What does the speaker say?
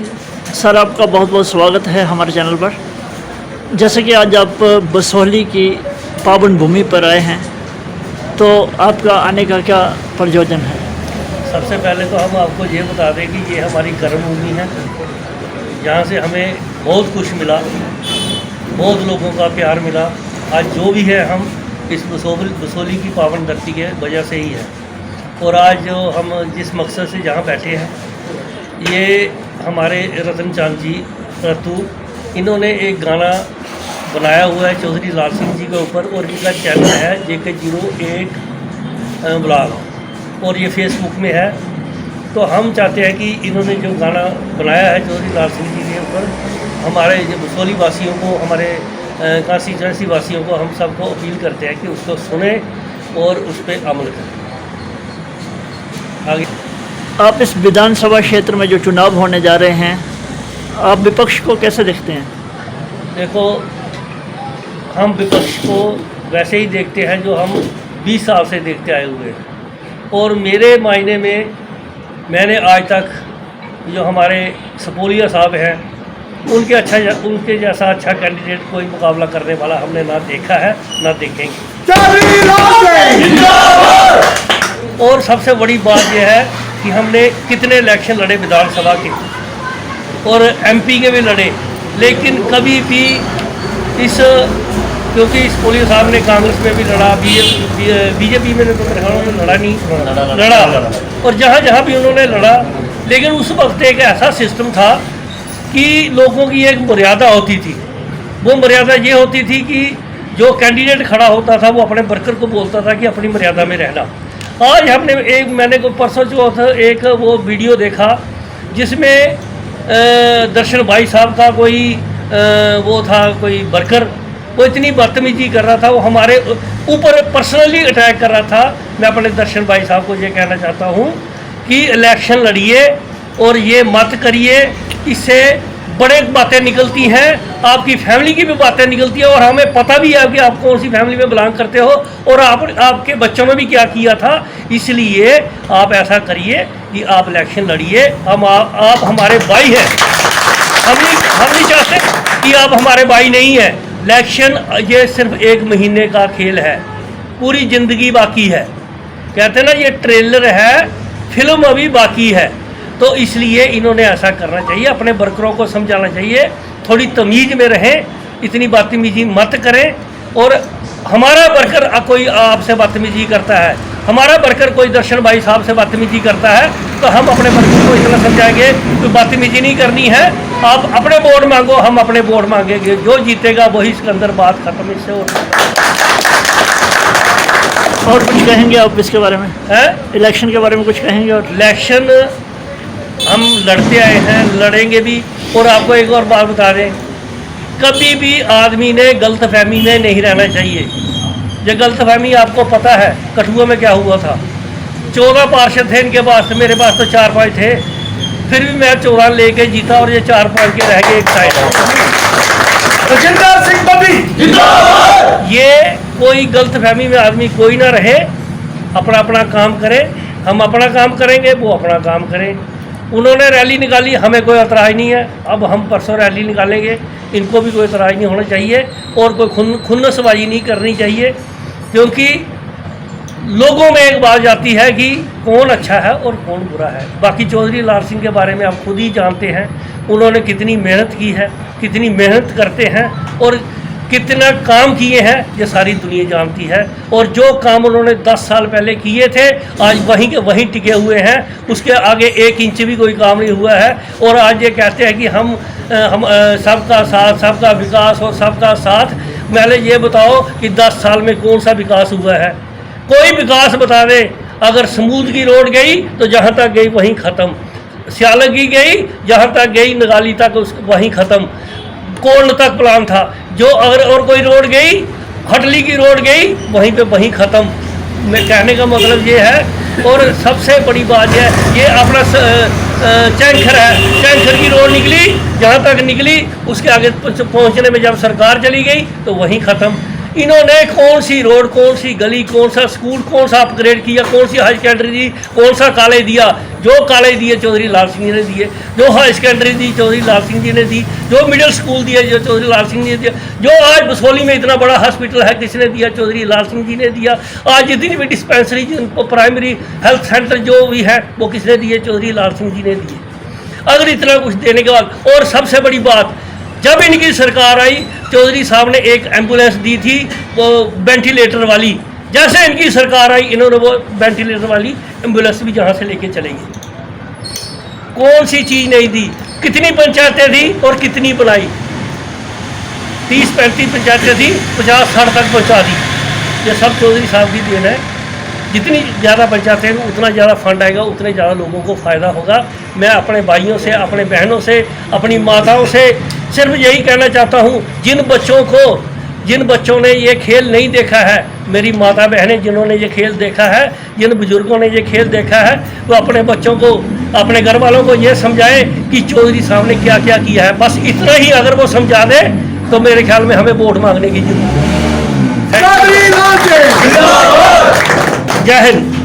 Sir, आपका बहुत बहुत स्वागत है हमारे चैनल पर। जैसे कि आज आप बसोहली की पावन भूमि पर आए हैं, तो आपका आने का क्या प्रयोजन है? सबसे पहले तो हम आपको ये बता दें कि ये हमारी कर्मभूमि है, यहाँ से हमें बहुत कुछ मिला, बहुत लोगों का प्यार मिला। आज जो भी है हम इस बसोहली की पावन धरती के वजह से ही है। और आज जो हम जिस मकसद से जहाँ बैठे हैं, ये हमारे रतन चांद जी रतू, इन्होंने एक गाना बनाया हुआ है चौधरी लाल सिंह जी के ऊपर, और इनका चैनल है JK08 ब्लॉग, और ये फेसबुक में है। तो हम चाहते हैं कि इन्होंने जो गाना बनाया है चौधरी लाल सिंह जी के ऊपर, हमारे जो बसोहली वासियों को, हमारे कांस्टीट्यूंसी वासियों को, हम सबको अपील करते हैं कि उसको सुने और उस पर अमल करें। आगे आप इस विधानसभा क्षेत्र में जो चुनाव होने जा रहे हैं, आप विपक्ष को कैसे देखते हैं? देखो, हम विपक्ष को वैसे ही देखते हैं जो हम 20 साल से देखते आए हुए हैं। और मेरे मायने में मैंने आज तक जो हमारे सपोलिया साहब हैं, उनके जैसा अच्छा कैंडिडेट कोई मुकाबला करने वाला हमने ना देखा है, ना देखेंगे। और सबसे बड़ी बात यह है कि हमने कितने इलेक्शन लड़े विधानसभा के और MP के भी लड़े, लेकिन कभी भी क्योंकि इस पोलियो साहब ने कांग्रेस में भी लड़ा, बीजेपी में तो लड़ा नहीं, लड़ा। और जहाँ जहाँ भी उन्होंने लड़ा, लेकिन उस वक्त एक ऐसा सिस्टम था कि लोगों की एक मर्यादा होती थी। वो मर्यादा ये होती थी कि जो कैंडिडेट खड़ा होता था वो अपने वर्कर को बोलता था कि अपनी मर्यादा में रहना। आज मैंने को परसों चौथ एक वो वीडियो देखा जिसमें दर्शन भाई साहब का कोई वो था, कोई वर्कर, वो इतनी बदतमीजी कर रहा था, वो हमारे ऊपर पर्सनली अटैक कर रहा था। मैं अपने दर्शन भाई साहब को ये कहना चाहता हूँ कि इलेक्शन लड़िए और ये मत करिए, इससे बड़े बातें निकलती हैं, आपकी फैमिली की भी बातें निकलती हैं, और हमें पता भी है कि आप कौन सी फैमिली में बिलोंग करते हो और आपके बच्चों में भी क्या किया था। इसलिए आप ऐसा करिए कि आप इलेक्शन लड़िए। आप हमारे भाई हैं, हम नहीं चाहते कि आप हमारे भाई नहीं हैं। इलेक्शन ये सिर्फ 1 महीने का खेल है, पूरी ज़िंदगी बाकी है। कहते हैं ना, ये ट्रेलर है, फिल्म अभी बाकी है। तो इसलिए इन्होंने ऐसा करना चाहिए, अपने वर्करों को समझाना चाहिए, थोड़ी तमीज़ में रहें, इतनी बदतमीजी मत करें। और हमारा वर्कर कोई आपसे बदतमीजी करता है, हमारा वर्कर कोई दर्शन भाई साहब से बदतमीजी करता है, तो हम अपने वर्कर को इतना समझाएंगे कि बदतमीजी नहीं करनी है, आप अपने वोट मांगो, हम अपने वोट मांगेंगे, जो जीतेगा वही सिकंदर, बात खत्म। इससे और कुछ कहेंगे आप इसके बारे में? है इलेक्शन के बारे में कुछ कहेंगे? और इलेक्शन हम लड़ते आए हैं, लड़ेंगे भी। और आपको एक और बात बता दें, कभी भी आदमी ने गलतफहमी में नहीं रहना चाहिए। ये गलतफहमी आपको पता है कठुआ में क्या हुआ था। 14 पार्षद थे इनके पास, मेरे पास तो 4-5 थे, फिर भी मैं 14 लेके जीता और ये 4-5 के रह गए एक साइड। राजेंद्र सिंह बबी जिंदाबाद। ये कोई गलतफहमी में आदमी कोई ना रहे, अपना अपना काम करे। हम अपना काम करेंगे, वो अपना काम करें। उन्होंने रैली निकाली, हमें कोई एतराज़ नहीं है। अब हम परसों रैली निकालेंगे, इनको भी कोई एतराज़ नहीं होना चाहिए और कोई खुन्नसबाजी नहीं करनी चाहिए, क्योंकि लोगों में एक बात जाती है कि कौन अच्छा है और कौन बुरा है। बाकी चौधरी लाल सिंह के बारे में आप खुद ही जानते हैं, उन्होंने कितनी मेहनत की है, कितनी मेहनत करते हैं और कितना काम किए हैं, ये सारी दुनिया जानती है। और जो काम उन्होंने 10 साल पहले किए थे, आज वहीं के वहीं टिके हुए हैं, उसके आगे 1 इंच भी कोई काम नहीं हुआ है। और आज ये कहते हैं कि हम सबका साथ, सबका विकास और सबका साथ। पहले ये बताओ कि 10 साल में कौन सा विकास हुआ है? कोई विकास बता दे। अगर समूद की रोड गई तो जहाँ तक गई वहीं ख़त्म, सियालक की गई जहाँ तक गई, नगाली तक वहीं ख़त्म, कोल्ड तक प्लान था। जो अगर और कोई रोड गई, हटली की रोड गई, वहीं पे वहीं ख़त्म। मैं कहने का मतलब ये है। और सबसे बड़ी बात ये अपना चैंखर है, चैंखर की रोड निकली, जहाँ तक निकली उसके आगे पहुँचने में जब सरकार चली गई तो वहीं ख़त्म। इन्होंने कौन सी रोड, कौन सी गली, कौन सा स्कूल, कौन सा अपग्रेड किया, कौन सी हाई सेकेंडरी दी, कौन सा कॉलेज दिया? जो कॉलेज दिए चौधरी लाल सिंह जी ने दिए, जो हाई सेकेंडरी दी चौधरी लाल सिंह जी ने दी, जो मिडिल स्कूल दिए जो चौधरी लाल सिंह जी ने दिया, जो आज बसोली में इतना बड़ा हॉस्पिटल है किसने दिया? चौधरी लाल सिंह जी ने दिया। आज जितनी भी डिस्पेंसरी, प्राइमरी हेल्थ सेंटर जो भी है वो किसने दिए? चौधरी लाल सिंह जी ने दिए। अगर इतना कुछ देने के बाद, और सबसे बड़ी बात, जब इनकी सरकार आई चौधरी साहब ने एक एम्बुलेंस दी थी वो वेंटिलेटर वाली। जैसे इनकी सरकार आई इन्होंने वो वेंटिलेटर वाली एम्बुलेंस भी जहाँ से लेके चले गए। कौन सी चीज़ नहीं दी? कितनी पंचायतें थी और कितनी बनाई? 30-35 पंचायतें थी, 50-60 तक पहुँचा दी। ये सब चौधरी साहब की देन है। जितनी ज़्यादा पंचायतें हैं उतना ज़्यादा फंड आएगा, उतने ज़्यादा लोगों को फ़ायदा होगा। मैं अपने भाइयों से, अपने बहनों से, अपनी माताओं से सिर्फ यही कहना चाहता हूँ, जिन बच्चों ने ये खेल नहीं देखा है, मेरी माता बहनें जिन्होंने ये खेल देखा है, जिन बुज़ुर्गों ने ये खेल देखा है, वो अपने बच्चों को, अपने घर वालों को ये समझाएं कि चौधरी साहब ने क्या क्या किया है। बस इतना ही अगर वो समझा दें तो मेरे ख्याल में हमें वोट मांगने की जरूरत है। जय हिंद।